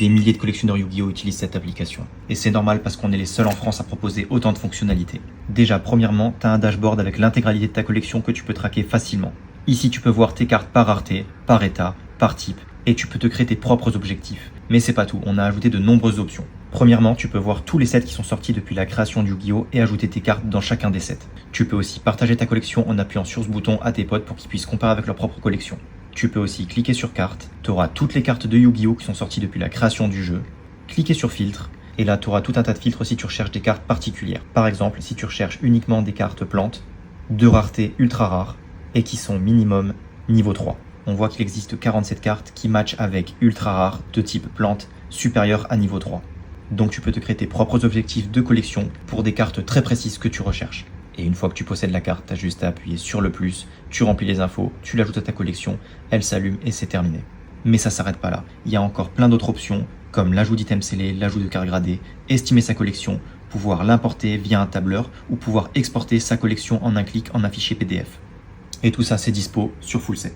Des milliers de collectionneurs Yu-Gi-Oh! Utilisent cette application. Et c'est normal parce qu'on est les seuls en France à proposer autant de fonctionnalités. Déjà, premièrement, tu as un dashboard avec l'intégralité de ta collection que tu peux traquer facilement. Ici, tu peux voir tes cartes par rareté, par état, par type, et tu peux te créer tes propres objectifs. Mais c'est pas tout, on a ajouté de nombreuses options. Premièrement, tu peux voir tous les sets qui sont sortis depuis la création du Yu-Gi-Oh! Et ajouter tes cartes dans chacun des sets. Tu peux aussi partager ta collection en appuyant sur ce bouton à tes potes pour qu'ils puissent comparer avec leur propre collection. Tu peux aussi cliquer sur carte, tu auras toutes les cartes de Yu-Gi-Oh! Qui sont sorties depuis la création du jeu. Cliquer sur filtre, et là tu auras tout un tas de filtres si tu recherches des cartes particulières. Par exemple, si tu recherches uniquement des cartes plantes, de rareté ultra rares, et qui sont minimum niveau 3. On voit qu'il existe 47 cartes qui matchent avec ultra rares de type plante supérieure à niveau 3. Donc tu peux te créer tes propres objectifs de collection pour des cartes très précises que tu recherches. Et une fois que tu possèdes la carte, tu as juste à appuyer sur le plus, tu remplis les infos, tu l'ajoutes à ta collection, elle s'allume et c'est terminé. Mais ça s'arrête pas là, il y a encore plein d'autres options comme l'ajout d'items scellés, l'ajout de cartes gradées, estimer sa collection, pouvoir l'importer via un tableur ou pouvoir exporter sa collection en un clic en un fichier PDF. Et tout ça c'est dispo sur Fullset.